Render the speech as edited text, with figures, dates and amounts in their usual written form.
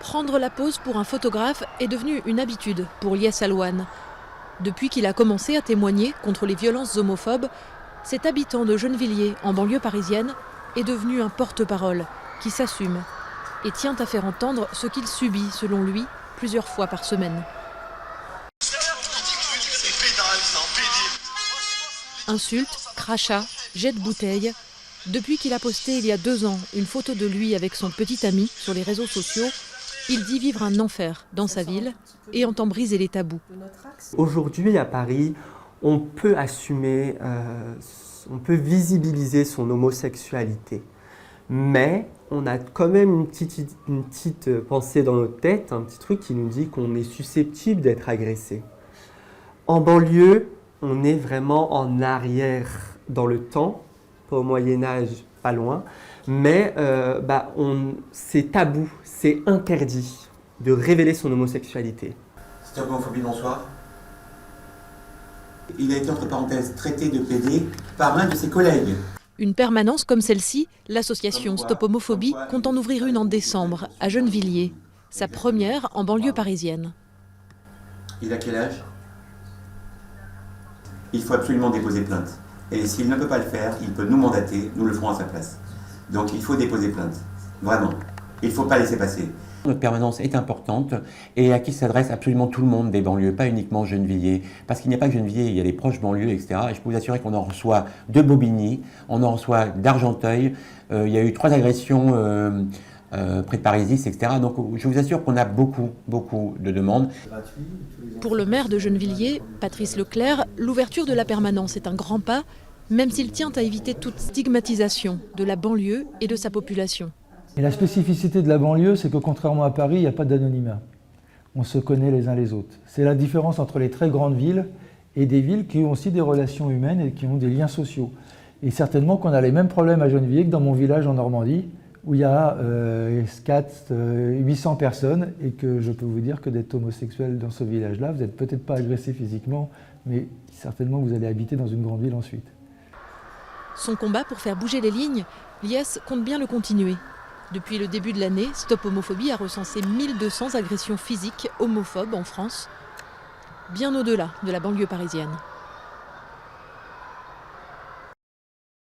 Prendre la pose pour un photographe est devenu une habitude pour Lies Alouane. Depuis qu'il a commencé à témoigner contre les violences homophobes, cet habitant de Gennevilliers, en banlieue parisienne, est devenu un porte-parole qui s'assume et tient à faire entendre ce qu'il subit, selon lui, plusieurs fois par semaine. Insultes, crachats, jets de bouteilles. Depuis qu'il a posté il y a 2 ans une photo de lui avec son petit ami sur les réseaux sociaux, il dit vivre un enfer dans sa ville et entend briser les tabous. Aujourd'hui à Paris, on peut assumer, on peut visibiliser son homosexualité. Mais on a quand même une petite pensée dans notre tête, un petit truc qui nous dit qu'on est susceptible d'être agressé. En banlieue, on est vraiment en arrière dans le temps, pas au Moyen-Âge, pas loin, mais c'est tabou, c'est interdit de révéler son homosexualité. Stop homophobie, bonsoir. Il a été entre parenthèses traité de PD par un de ses collègues. Une permanence comme celle-ci, l'association Stop Homophobie compte en ouvrir une en décembre à Gennevilliers, sa première en banlieue parisienne. Il a quel âge? Il faut absolument déposer plainte. Et s'il ne peut pas le faire, il peut nous mandater, nous le ferons à sa place. Donc il faut déposer plainte, vraiment. Il ne faut pas laisser passer. Notre permanence est importante et à qui s'adresse absolument tout le monde des banlieues, pas uniquement Gennevilliers. Parce qu'il n'y a pas que Gennevilliers, il y a les proches banlieues, etc. Et je peux vous assurer qu'on en reçoit de Bobigny, on en reçoit d'Argenteuil. Il y a eu 3 agressions près de Parisis, etc. Donc je vous assure qu'on a beaucoup de demandes. Pour le maire de Gennevilliers, Patrice Leclerc, l'ouverture de la permanence est un grand pas, même s'il tient à éviter toute stigmatisation de la banlieue et de sa population. Et la spécificité de la banlieue, c'est que contrairement à Paris, il n'y a pas d'anonymat. On se connaît les uns les autres. C'est la différence entre les très grandes villes et des villes qui ont aussi des relations humaines et qui ont des liens sociaux. Et certainement qu'on a les mêmes problèmes à Gennevilliers que dans mon village en Normandie, où il y a 800 personnes et que je peux vous dire que d'être homosexuel dans ce village-là, vous n'êtes peut-être pas agressé physiquement, mais certainement vous allez habiter dans une grande ville ensuite. Son combat pour faire bouger les lignes, Lies compte bien le continuer. Depuis le début de l'année, Stop Homophobie a recensé 1200 agressions physiques homophobes en France, bien au-delà de la banlieue parisienne.